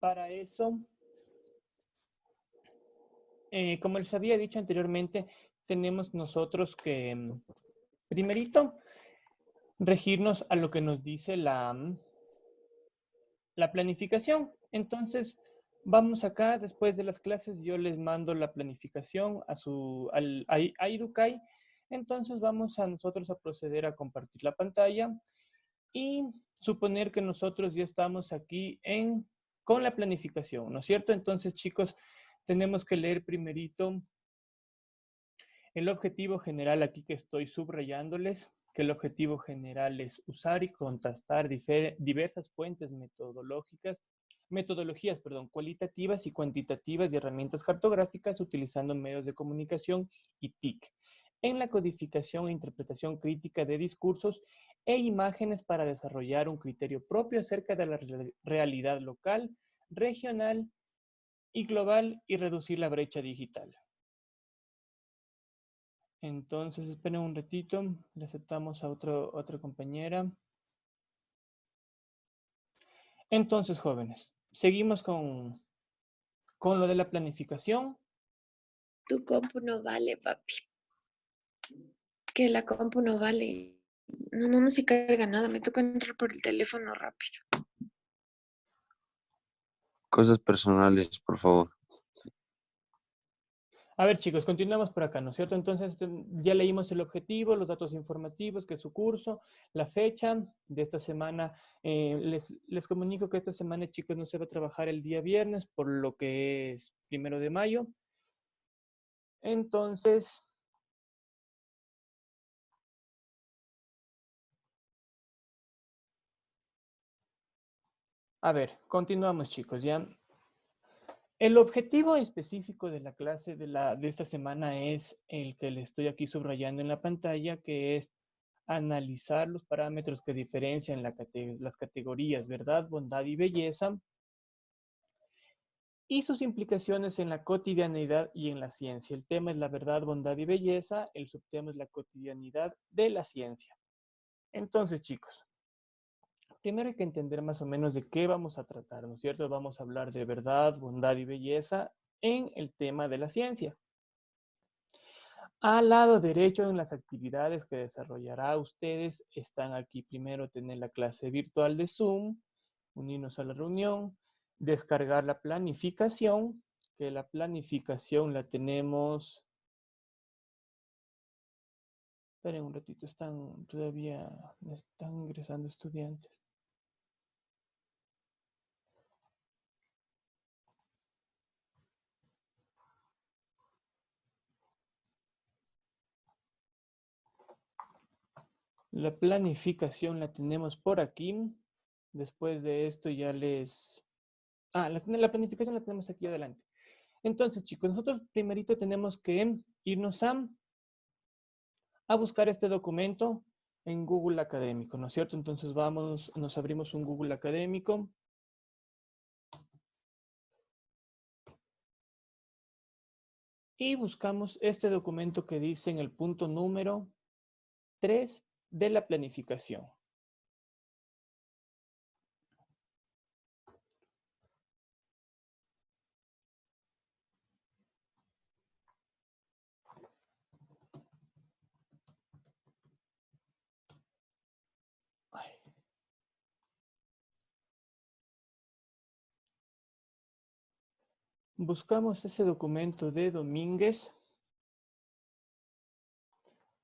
para eso, como les había dicho anteriormente, tenemos nosotros que, primerito, regirnos a lo que nos dice la planificación. Entonces, vamos acá, después de las clases, yo les mando la planificación a Educay. Entonces, vamos a nosotros a proceder a compartir la pantalla y suponer que nosotros ya estamos aquí con la planificación, ¿no es cierto? Entonces, chicos, tenemos que leer primerito el objetivo general aquí que estoy subrayándoles, que el objetivo general es usar y contrastar diversas fuentes metodologías, cualitativas y cuantitativas de herramientas cartográficas utilizando medios de comunicación y TIC en la codificación e interpretación crítica de discursos e imágenes para desarrollar un criterio propio acerca de la realidad local, regional y global y reducir la brecha digital. Entonces, esperen un ratito, le aceptamos a otra compañera. Entonces, jóvenes, seguimos con lo de la planificación. Tu compu no vale, papi. Que la compu no vale. No se carga nada. Me toca entrar por el teléfono rápido. Cosas personales, por favor. A ver, chicos, continuamos por acá, ¿no es cierto? Entonces, ya leímos el objetivo, los datos informativos, que es su curso, la fecha de esta semana. Les comunico que esta semana, chicos, no se va a trabajar el día viernes, por lo que es 1 de mayo. Entonces, a ver, continuamos, chicos, ya. El objetivo específico de la clase de esta semana es el que le estoy aquí subrayando en la pantalla, que es analizar los parámetros que diferencian las categorías verdad, bondad y belleza y sus implicaciones en la cotidianidad y en la ciencia. El tema es la verdad, bondad y belleza, el subtema es la cotidianidad de la ciencia. Entonces, chicos, primero hay que entender más o menos de qué vamos a tratar, ¿no es cierto? Vamos a hablar de verdad, bondad y belleza en el tema de la ciencia. Al lado derecho, en las actividades que desarrollará ustedes, están aquí primero tener la clase virtual de Zoom, unirnos a la reunión, descargar la planificación, que la planificación la tenemos. Esperen un ratito, todavía están ingresando estudiantes. La planificación la tenemos por aquí. Después de esto ya les... la planificación la tenemos aquí adelante. Entonces, chicos, nosotros primerito tenemos que irnos a buscar este documento en Google Académico, ¿no es cierto? Entonces nos abrimos un Google Académico. Y buscamos este documento que dice en el punto número 3 de la planificación. Buscamos ese documento de Domínguez.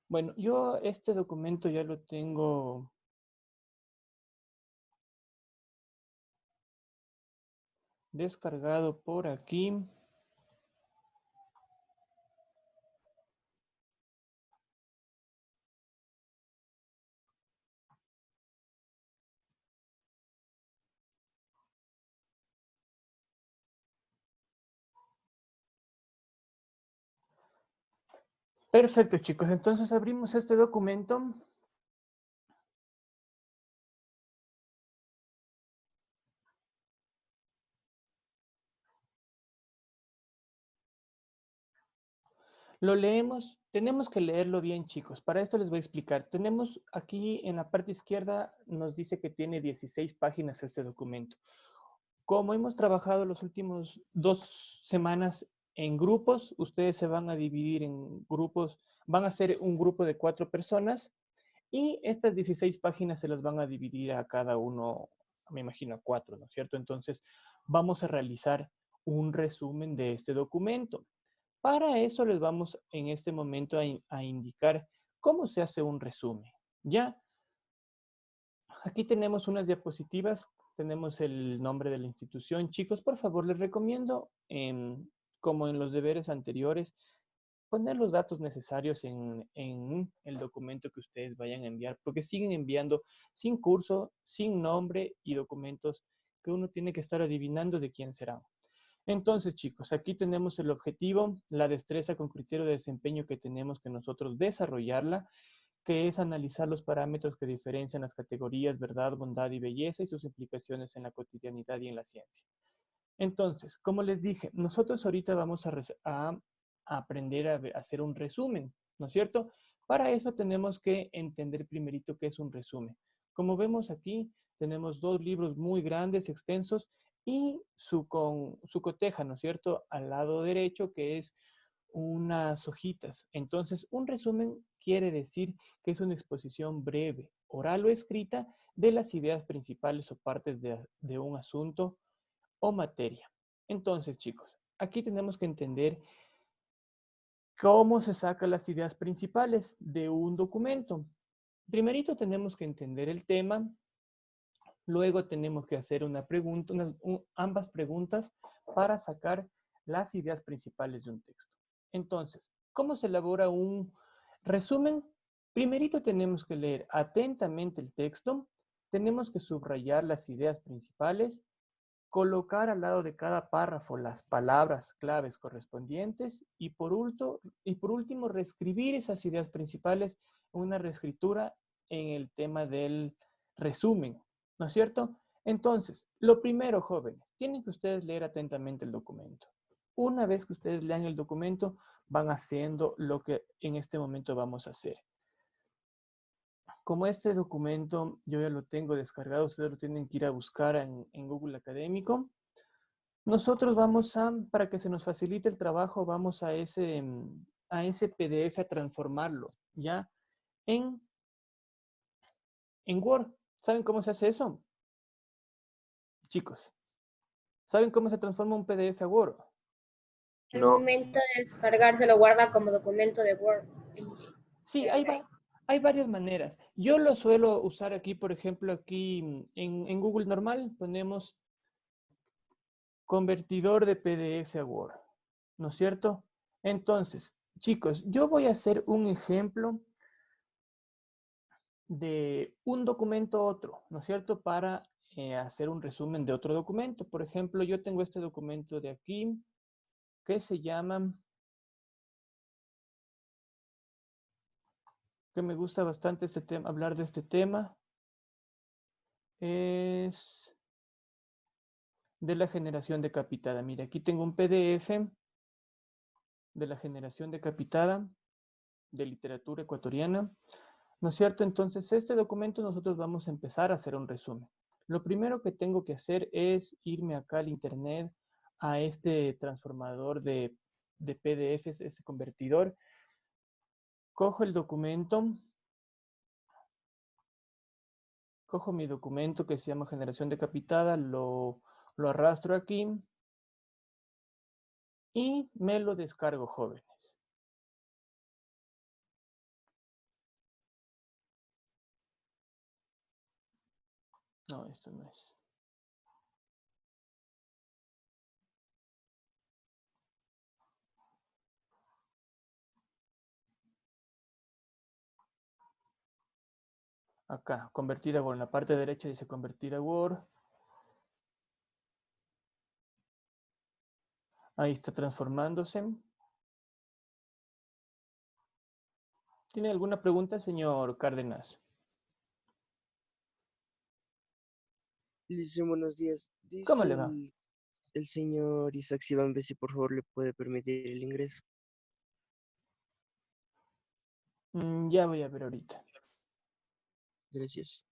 Bueno, yo este documento ya lo tengo descargado por aquí. Perfecto, chicos. Entonces abrimos este documento. Lo leemos. Tenemos que leerlo bien, chicos. Para esto les voy a explicar. Tenemos aquí en la parte izquierda, nos dice que tiene 16 páginas este documento. Como hemos trabajado los últimos 2 semanas en grupos, ustedes se van a dividir en grupos, van a ser un grupo de 4 personas y estas 16 páginas se las van a dividir a cada uno, me imagino, a 4, ¿no es cierto? Entonces, vamos a realizar un resumen de este documento. Para eso les vamos en este momento a indicar cómo se hace un resumen. Ya, aquí tenemos unas diapositivas, tenemos el nombre de la institución. Chicos, por favor, les recomiendo, como en los deberes anteriores, poner los datos necesarios en el documento que ustedes vayan a enviar, porque siguen enviando sin curso, sin nombre y documentos que uno tiene que estar adivinando de quién serán. Entonces, chicos, aquí tenemos el objetivo, la destreza con criterio de desempeño que tenemos que nosotros desarrollarla, que es analizar los parámetros que diferencian las categorías verdad, bondad y belleza y sus implicaciones en la cotidianidad y en la ciencia. Entonces, como les dije, nosotros ahorita vamos a aprender a hacer un resumen, ¿no es cierto? Para eso tenemos que entender primerito qué es un resumen. Como vemos aquí, tenemos 2 libros muy grandes, extensos, y su coteja, ¿no es cierto? Al lado derecho, que es unas hojitas. Entonces, un resumen quiere decir que es una exposición breve, oral o escrita, de las ideas principales o partes de un asunto o materia. Entonces, chicos, aquí tenemos que entender cómo se sacan las ideas principales de un documento. Primerito tenemos que entender el tema, luego tenemos que hacer una pregunta, ambas preguntas para sacar las ideas principales de un texto. Entonces, ¿cómo se elabora un resumen? Primerito tenemos que leer atentamente el texto, tenemos que subrayar las ideas principales, colocar al lado de cada párrafo las palabras claves correspondientes y por último, reescribir esas ideas principales en una reescritura en el tema del resumen, ¿no es cierto? Entonces, lo primero, jóvenes, tienen que ustedes leer atentamente el documento. Una vez que ustedes lean el documento, van haciendo lo que en este momento vamos a hacer. Como este documento yo ya lo tengo descargado, ustedes lo tienen que ir a buscar en Google Académico. Nosotros para que se nos facilite el trabajo, vamos a ese PDF a transformarlo, ¿ya? En Word. ¿Saben cómo se hace eso? Chicos, ¿saben cómo se transforma un PDF a Word? Al momento de descargar se lo guarda como documento de Word. Sí, hay varias maneras. Yo lo suelo usar aquí, por ejemplo, aquí en Google normal, ponemos convertidor de PDF a Word, ¿no es cierto? Entonces, chicos, yo voy a hacer un ejemplo de un documento a otro, ¿no es cierto? Para hacer un resumen de otro documento. Por ejemplo, yo tengo este documento de aquí que se llama, que me gusta bastante este tema, hablar de este tema, es de la generación decapitada. Mira, aquí tengo un PDF de la generación decapitada de literatura ecuatoriana, ¿no es cierto? Entonces, este documento nosotros vamos a empezar a hacer un resumen. Lo primero que tengo que hacer es irme acá al internet a este transformador de PDFs, este convertidor. Cojo el documento, cojo mi documento que se llama generación decapitada, lo arrastro aquí y me lo descargo, jóvenes. No, esto no es. Acá, convertir a Word. En la parte derecha dice convertir a Word. Ahí está transformándose. ¿Tiene alguna pregunta, señor Cárdenas? Listo, buenos días. ¿Cómo Dice le va? el señor Isaac Sibambe si por favor le puede permitir el ingreso. Ya voy a ver ahorita. Gracias.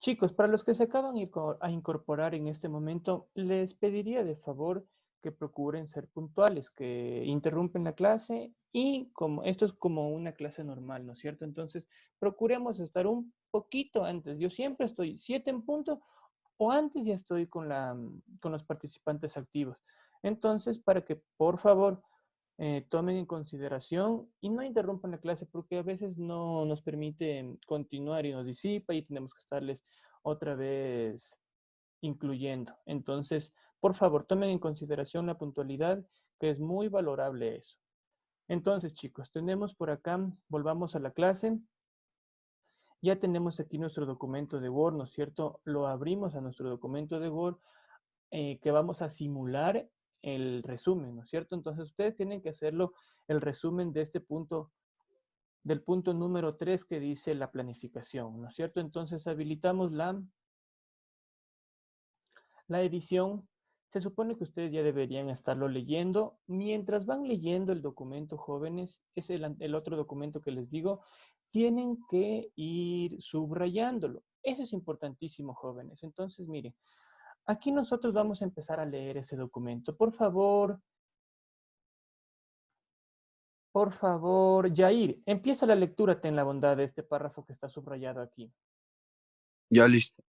Chicos, para los que se acaban a incorporar en este momento, les pediría de favor que procuren ser puntuales, que interrumpen la clase y como esto es como una clase normal, ¿no es cierto? Entonces, procuremos estar un poquito antes. Yo siempre estoy 7 en punto o antes ya estoy con los participantes activos. Entonces, para que por favor tomen en consideración y no interrumpan la clase porque a veces no nos permite continuar y nos disipa y tenemos que estarles otra vez incluyendo. Entonces, por favor, tomen en consideración la puntualidad, que es muy valorable eso. Entonces, chicos, tenemos por acá, volvamos a la clase. Ya tenemos aquí nuestro documento de Word, ¿no es cierto? Lo abrimos a nuestro documento de Word que vamos a simular el resumen, ¿no es cierto? Entonces, ustedes tienen que hacerlo el resumen de este punto, del punto número 3 que dice la planificación, ¿no es cierto? Entonces, habilitamos la edición. Se supone que ustedes ya deberían estarlo leyendo. Mientras van leyendo el documento, jóvenes, es el otro documento que les digo, tienen que ir subrayándolo. Eso es importantísimo, jóvenes. Entonces, miren, aquí nosotros vamos a empezar a leer ese documento. Por favor, Jair, empieza la lectura, ten la bondad de este párrafo que está subrayado aquí. Ya listo.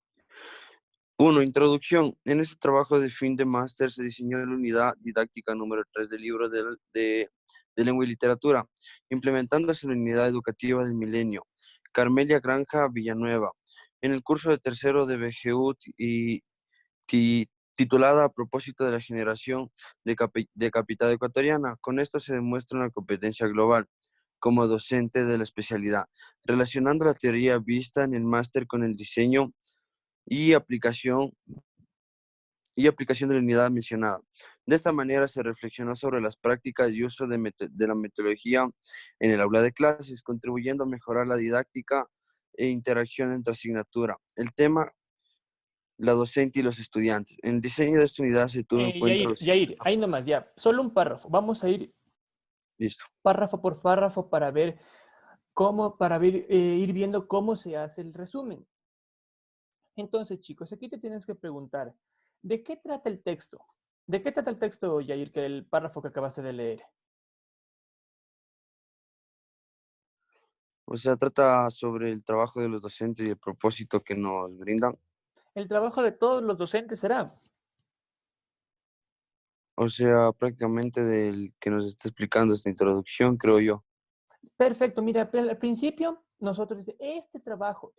1. Introducción. En este trabajo de fin de máster se diseñó la unidad didáctica número 3 del libro de lengua y literatura, implementándose la unidad educativa del milenio. Carmelia Granja Villanueva. En el curso de tercero de BGU y titulada A propósito de la generación de capital ecuatoriana. Con esto se demuestra una competencia global como docente de la especialidad, relacionando la teoría vista en el máster con el diseño y aplicación de la unidad mencionada. De esta manera se reflexionó sobre las prácticas y uso de la metodología en el aula de clases, contribuyendo a mejorar la didáctica e interacción entre asignatura. El tema, la docente y los estudiantes. En el diseño de esta unidad se tuvo en cuenta Yair, ahí nomás, ya. Solo un párrafo. Vamos a ir Listo. párrafo por párrafo para ver ir viendo cómo se hace el resumen. Entonces, chicos, aquí te tienes que preguntar, ¿de qué trata el texto? ¿De qué trata el texto, Yair, que el párrafo que acabaste de leer? O sea, trata sobre el trabajo de los docentes y el propósito que nos brindan. El trabajo de todos los docentes será. O sea, prácticamente del que nos está explicando esta introducción, creo yo. Perfecto, mira, al principio nosotros este trabajo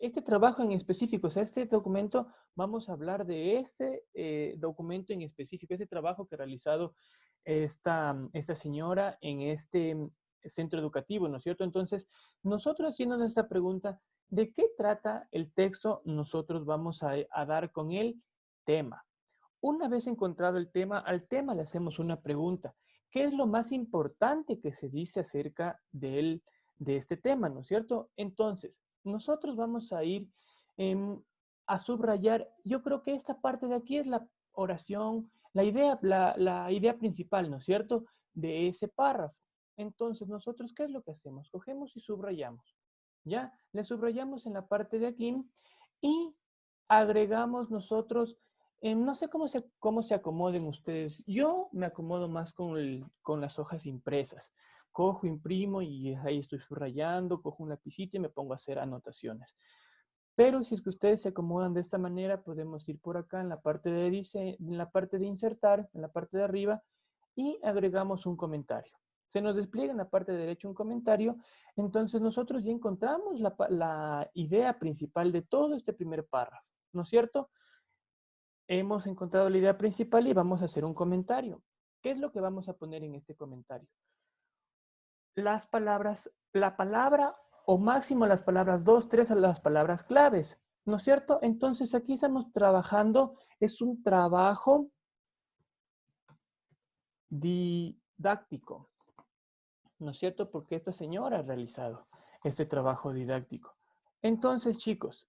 en específico, o sea, este documento, vamos a hablar de este documento en específico, ese trabajo que ha realizado esta señora en este centro educativo, ¿no es cierto? Entonces, nosotros haciéndonos esta pregunta, ¿de qué trata el texto? Nosotros vamos a dar con el tema. Una vez encontrado el tema, al tema le hacemos una pregunta. ¿Qué es lo más importante que se dice acerca de este tema, ¿no es cierto? Entonces, nosotros vamos a ir a subrayar, yo creo que esta parte de aquí es la oración, la idea principal, ¿no es cierto?, de ese párrafo. Entonces, nosotros, ¿qué es lo que hacemos? Cogemos y subrayamos, ¿ya? Le subrayamos en la parte de aquí y agregamos nosotros no sé cómo se acomoden ustedes. Yo me acomodo más con las hojas impresas. Cojo, imprimo y ahí estoy subrayando, cojo un lapicito y me pongo a hacer anotaciones. Pero si es que ustedes se acomodan de esta manera, podemos ir por acá en la parte de insertar, en la parte de arriba, y agregamos un comentario. Se nos despliega en la parte derecha un comentario, entonces nosotros ya encontramos la idea principal de todo este primer párrafo, ¿no es cierto? Hemos encontrado la idea principal y vamos a hacer un comentario. ¿Qué es lo que vamos a poner en este comentario? Las palabras, la palabra o máximo las palabras 2, 3 a las palabras claves, ¿no es cierto? Entonces aquí estamos trabajando, es un trabajo didáctico, ¿no es cierto? Porque esta señora ha realizado este trabajo didáctico. Entonces, chicos,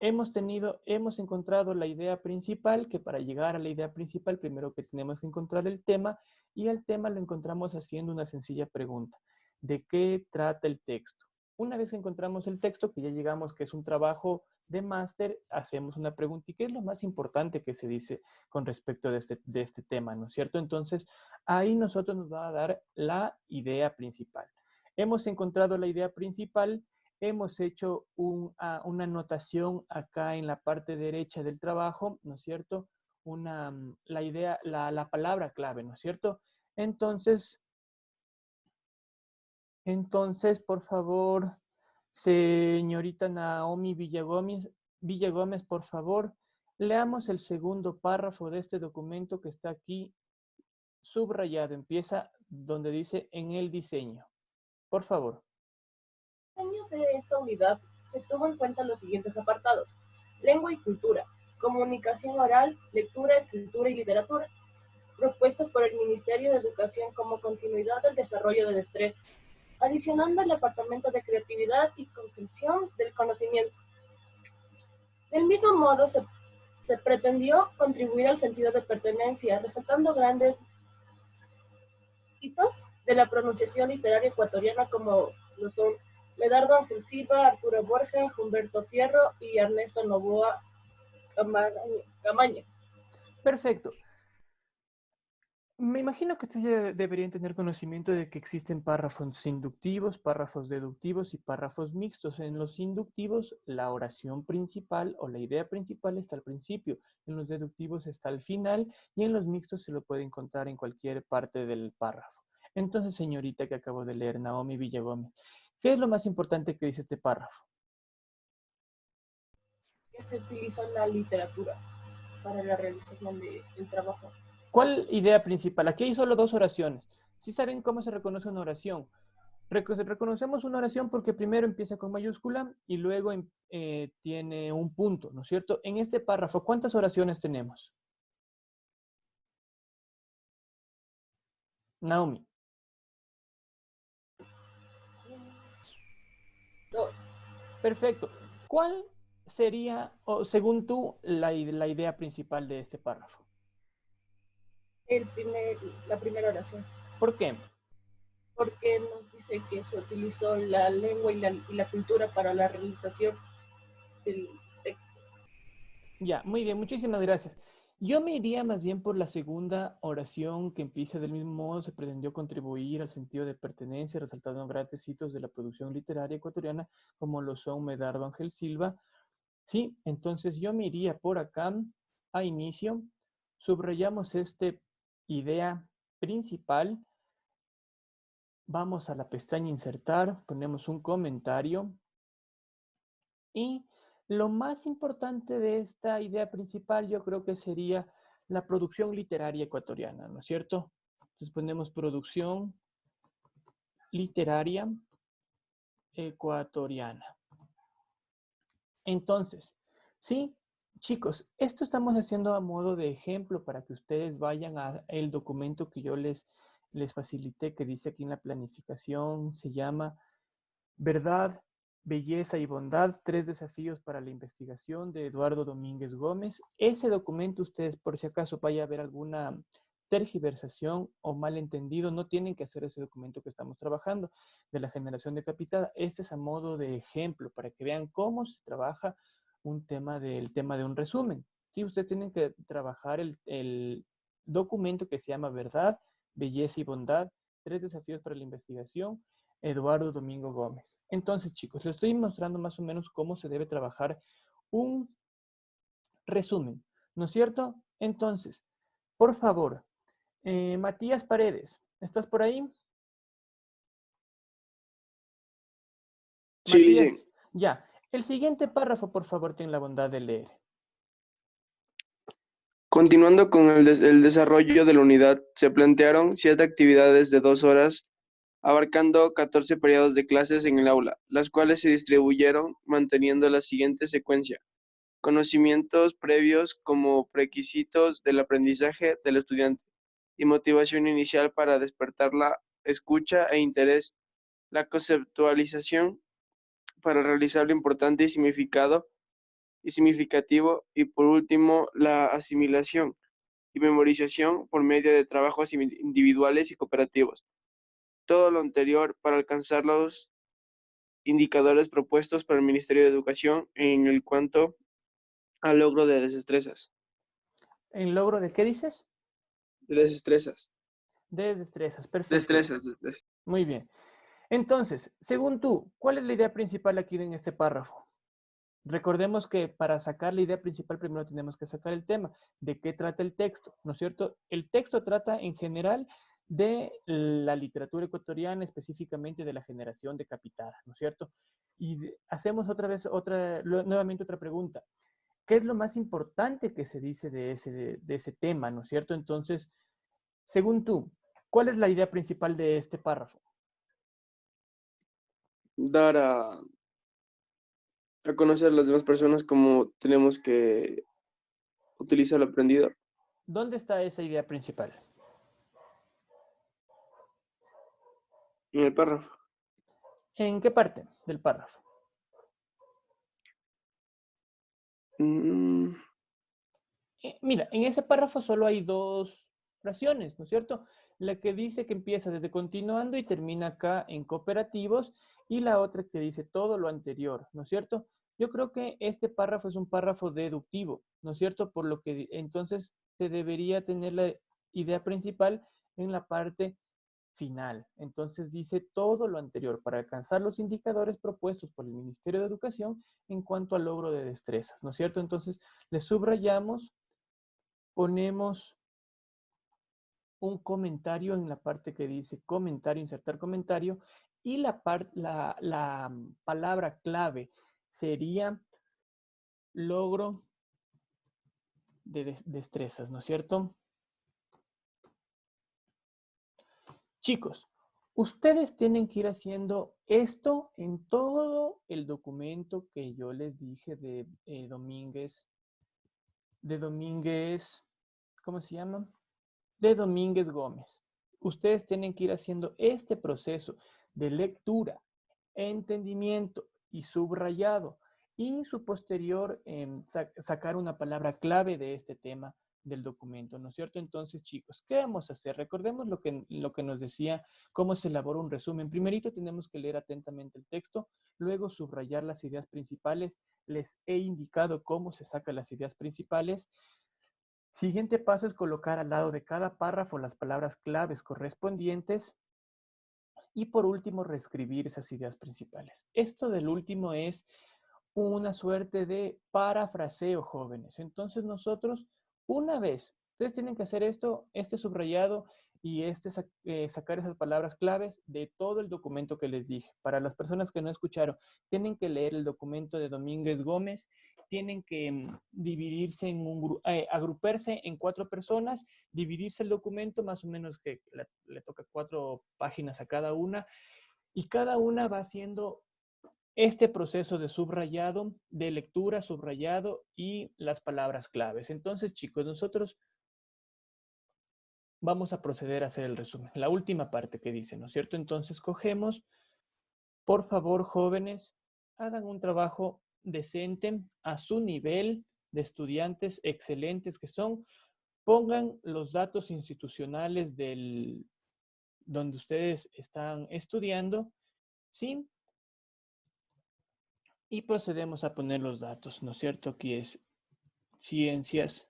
hemos encontrado la idea principal, que para llegar a la idea principal, primero que tenemos que encontrar el tema, y el tema lo encontramos haciendo una sencilla pregunta. ¿De qué trata el texto? Una vez que encontramos el texto, que ya llegamos, que es un trabajo de máster, hacemos una pregunta. ¿Y qué es lo más importante que se dice con respecto de este tema, ¿no es cierto? Entonces, ahí nosotros nos va a dar la idea principal. Hemos encontrado la idea principal, hemos hecho una anotación acá en la parte derecha del trabajo, ¿no es cierto? La idea, la palabra clave, ¿no es cierto? Entonces, por favor, señorita Naomi Villagómez, por favor, leamos el segundo párrafo de este documento que está aquí subrayado. Empieza donde dice en el diseño. Por favor. En el diseño de esta unidad se tuvo en cuenta los siguientes apartados: lengua y cultura, comunicación oral, lectura, escritura y literatura, propuestos por el Ministerio de Educación como continuidad del desarrollo de destrezas, adicionando el Departamento de Creatividad y Concreción del Conocimiento. Del mismo modo, se pretendió contribuir al sentido de pertenencia, resaltando grandes hitos de la pronunciación literaria ecuatoriana como lo son Medardo Ángel Silva, Arturo Borja, Humberto Fierro y Ernesto Novoa Camaño. Perfecto. Me imagino que ustedes ya deberían tener conocimiento de que existen párrafos inductivos, párrafos deductivos y párrafos mixtos. En los inductivos, la oración principal o la idea principal está al principio, en los deductivos está al final y en los mixtos se lo puede encontrar en cualquier parte del párrafo. Entonces, señorita que acabo de leer, Naomi Villagómez, ¿qué es lo más importante que dice este párrafo? Que se utilizó la literatura para la realización del trabajo. ¿Cuál idea principal? Aquí hay solo dos oraciones. ¿Sí saben cómo se reconoce una oración? Reconocemos una oración porque primero empieza con mayúscula y luego tiene un punto, ¿no es cierto? En este párrafo, ¿cuántas oraciones tenemos? Naomi. 2. Perfecto. ¿Cuál sería, o según tú, la idea principal de este párrafo? La primera oración. ¿Por qué? Porque nos dice que se utilizó la lengua y la cultura para la realización del texto. Ya, muy bien, muchísimas gracias. Yo me iría más bien por la segunda oración que empieza del mismo modo, se pretendió contribuir al sentido de pertenencia, resaltando grandes hitos de la producción literaria ecuatoriana, como lo son Medardo Ángel Silva. Sí, entonces yo me iría por acá a inicio, subrayamos esta idea principal, vamos a la pestaña insertar, ponemos un comentario y lo más importante de esta idea principal yo creo que sería la producción literaria ecuatoriana, ¿no es cierto? Entonces ponemos producción literaria ecuatoriana. Entonces, sí, chicos, esto estamos haciendo a modo de ejemplo para que ustedes vayan al documento que yo les facilité, que dice aquí en la planificación, se llama Verdad, Belleza y Bondad, 3 desafíos para la investigación, de Eduardo Domínguez Gómez. Ese documento, ustedes, por si acaso vaya a haber alguna tergiversación o malentendido, no tienen que hacer ese documento que estamos trabajando de la generación de capital. Este es a modo de ejemplo para que vean cómo se trabaja un tema de un resumen. Sí, ustedes tienen que trabajar el documento que se llama Verdad, Belleza y Bondad, 3 desafíos para la investigación, Eduardo Domingo Gómez. Entonces, chicos, les estoy mostrando más o menos cómo se debe trabajar un resumen, ¿no es cierto? Entonces, por favor, Matías Paredes, ¿estás por ahí? Sí, Matías, dice, ya. El siguiente párrafo, por favor, ten la bondad de leer. continuando con el desarrollo de la unidad, se plantearon 7 actividades de 2 horas, abarcando 14 periodos de clases en el aula, las cuales se distribuyeron manteniendo la siguiente secuencia: conocimientos previos como requisitos del aprendizaje del estudiante y motivación inicial para despertar la escucha e interés, la conceptualización para realizar lo importante y significativo, y por último la asimilación y memorización por medio de trabajos individuales y cooperativos. Todo lo anterior para alcanzar los indicadores propuestos por el Ministerio de Educación en el cuanto al logro de destrezas. ¿En logro de qué dices? De destrezas. De destrezas. Perfecto. Destrezas. Muy bien. Entonces, según tú, ¿cuál es la idea principal aquí en este párrafo? Recordemos que para sacar la idea principal primero tenemos que sacar el tema. ¿De qué trata el texto? ¿No es cierto? El texto trata en general de la literatura ecuatoriana, específicamente de la generación decapitada, ¿no es cierto? Y hacemos nuevamente otra pregunta. ¿Qué es lo más importante que se dice de ese tema, ¿no es cierto? Entonces, según tú, ¿cuál es la idea principal de este párrafo? Dar a conocer a las demás personas cómo tenemos que utilizar lo aprendido. ¿Dónde está esa idea principal? En el párrafo. ¿En qué parte del párrafo? Mira, en ese párrafo solo hay dos oraciones, ¿no es cierto? La que dice que empieza desde continuando y termina acá en cooperativos, y la otra que dice todo lo anterior, ¿no es cierto? Yo creo que este párrafo es un párrafo deductivo, ¿no es cierto? Por lo que entonces se debería tener la idea principal en la parte final. Entonces dice todo lo anterior para alcanzar los indicadores propuestos por el Ministerio de Educación en cuanto al logro de destrezas, ¿no es cierto? Entonces le subrayamos, ponemos un comentario en la parte que dice comentario, insertar comentario, y la palabra clave sería logro de destrezas, ¿no es cierto? Chicos, ustedes tienen que ir haciendo esto en todo el documento que yo les dije de Domínguez, ¿cómo se llama? De Domínguez Gómez. Ustedes tienen que ir haciendo este proceso de lectura, entendimiento y subrayado, y su posterior sacar una palabra clave de este tema del documento, ¿no es cierto? Entonces, chicos, ¿qué vamos a hacer? Recordemos lo que nos decía, cómo se elabora un resumen. Primerito tenemos que leer atentamente el texto, luego subrayar las ideas principales. Les he indicado cómo se sacan las ideas principales. Siguiente paso es colocar al lado de cada párrafo las palabras claves correspondientes. Y por último, reescribir esas ideas principales. Esto del último es una suerte de parafraseo, jóvenes. Entonces nosotros, una vez, ustedes tienen que hacer esto, este subrayado y sacar esas palabras claves de todo el documento que les dije. Para las personas que no escucharon, tienen que leer el documento de Domínguez Gómez, tienen que dividirse agruparse en 4 personas, dividirse el documento, más o menos que le toca 4 páginas a cada una, y cada una va haciendo este proceso de subrayado, de lectura, subrayado y las palabras claves. Entonces, chicos, nosotros vamos a proceder a hacer el resumen. La última parte que dice, ¿no es cierto? Entonces, cogemos, por favor, jóvenes, hagan un trabajo decente a su nivel de estudiantes excelentes que son. Pongan los datos institucionales donde ustedes están estudiando, ¿sí? Y procedemos a poner los datos, ¿no es cierto? Aquí es ciencias.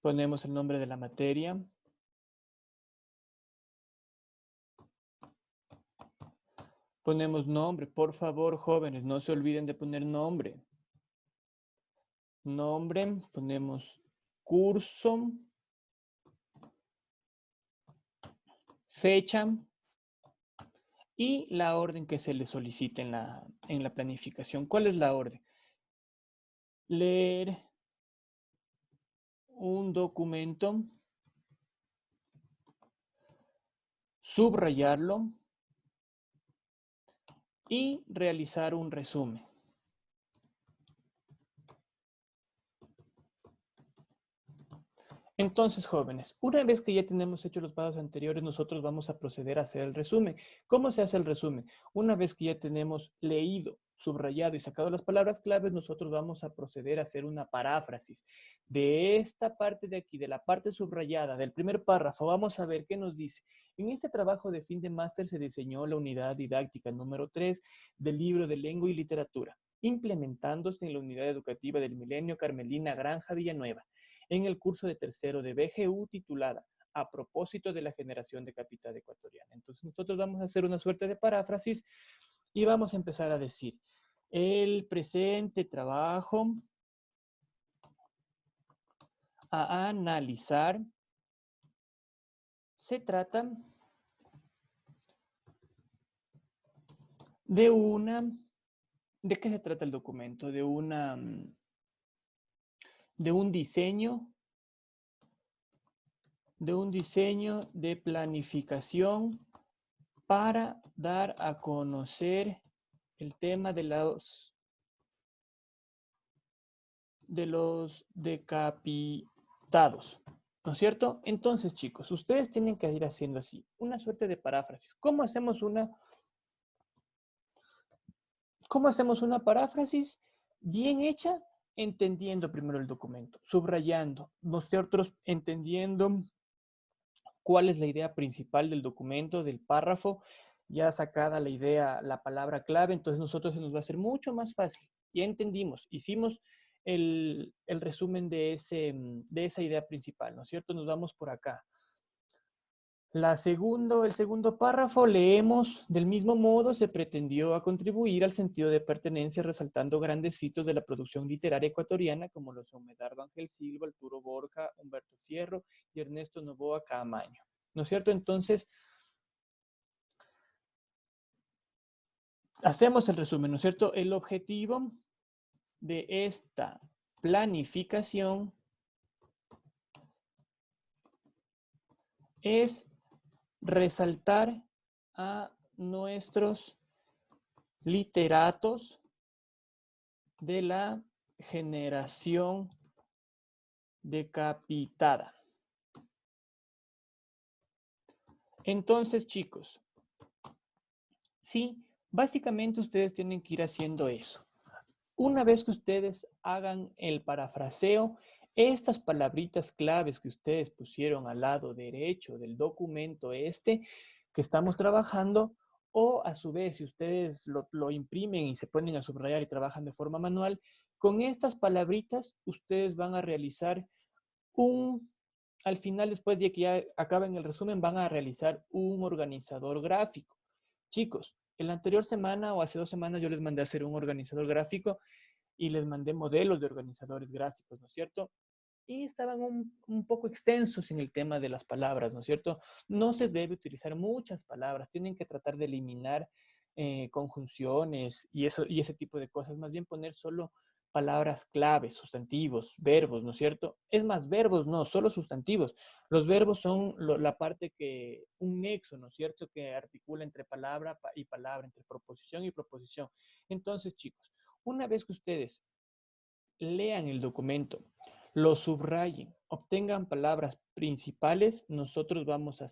Ponemos el nombre de la materia. Ponemos nombre. Por favor, jóvenes, no se olviden de poner nombre. Nombre, ponemos curso, fecha y la orden que se le solicite en la planificación. ¿Cuál es la orden? Leer un documento, subrayarlo y realizar un resumen. Entonces, jóvenes, una vez que ya tenemos hechos los pasos anteriores, nosotros vamos a proceder a hacer el resumen. ¿Cómo se hace el resumen? Una vez que ya tenemos leído, subrayado y sacado las palabras claves, nosotros vamos a proceder a hacer una paráfrasis. De esta parte de aquí, de la parte subrayada, del primer párrafo, vamos a ver qué nos dice. En este trabajo de fin de máster se diseñó la unidad didáctica número 3 del libro de Lengua y Literatura, implementándose en la unidad educativa del Milenio Carmelina Granja Villanueva, en el curso de tercero de BGU titulada A propósito de la generación de capital ecuatoriana. Entonces nosotros vamos a hacer una suerte de paráfrasis y vamos a empezar a decir, el presente trabajo a analizar se trata de una... ¿De qué se trata el documento? De un diseño de planificación para dar a conocer el tema de los decapitados, ¿no es cierto? Entonces, chicos, ustedes tienen que ir haciendo así, una suerte de paráfrasis. ¿Cómo hacemos una paráfrasis bien hecha? Entendiendo primero el documento, subrayando, nosotros entendiendo cuál es la idea principal del documento, del párrafo, ya sacada la idea, la palabra clave, entonces nosotros se nos va a hacer mucho más fácil. Ya entendimos, hicimos el resumen de esa idea principal, ¿no es cierto? Nos vamos por acá. El segundo párrafo leemos, del mismo modo se pretendió a contribuir al sentido de pertenencia resaltando grandes hitos de la producción literaria ecuatoriana como los son Medardo Ángel Silva, Arturo Borja, Humberto Fierro y Ernesto Noboa Caamaño, ¿no es cierto? Entonces, hacemos el resumen, ¿no es cierto? El objetivo de esta planificación es resaltar a nuestros literatos de la generación decapitada. Entonces, chicos, sí, básicamente ustedes tienen que ir haciendo eso. Una vez que ustedes hagan el parafraseo, estas palabritas claves que ustedes pusieron al lado derecho del documento que estamos trabajando, o a su vez, si ustedes lo imprimen y se ponen a subrayar y trabajan de forma manual, con estas palabritas ustedes van a realizar al final, después de que ya acaben el resumen, van a realizar un organizador gráfico. Chicos, en la anterior semana o hace 2 semanas yo les mandé a hacer un organizador gráfico y les mandé modelos de organizadores gráficos, ¿no es cierto? Y estaban un poco extensos en el tema de las palabras, ¿no es cierto? No se debe utilizar muchas palabras, tienen que tratar de eliminar conjunciones y ese tipo de cosas, más bien poner solo palabras claves, sustantivos, verbos, ¿no es cierto? Es más, verbos no, solo sustantivos. Los verbos son la parte un nexo, ¿no es cierto? Que articula entre palabra y palabra, entre proposición y proposición. Entonces, chicos, una vez que ustedes lean el documento, lo subrayen, obtengan palabras principales, nosotros vamos a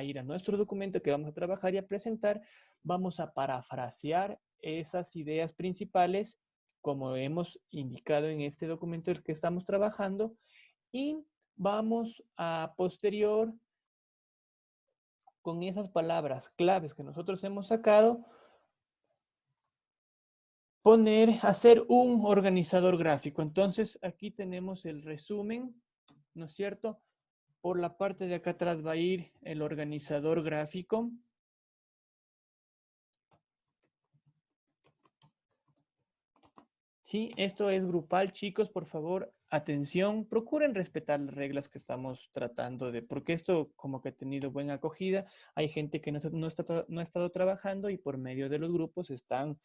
ir a nuestro documento que vamos a trabajar y a presentar, vamos a parafrasear esas ideas principales como hemos indicado en este documento el que estamos trabajando y vamos a posterior con esas palabras claves que nosotros hemos sacado, hacer un organizador gráfico. Entonces, aquí tenemos el resumen, ¿no es cierto? Por la parte de acá atrás va a ir el organizador gráfico. Sí, esto es grupal, chicos, por favor, atención, procuren respetar las reglas que estamos tratando porque esto como que ha tenido buena acogida, hay gente que no ha estado trabajando y por medio de los grupos están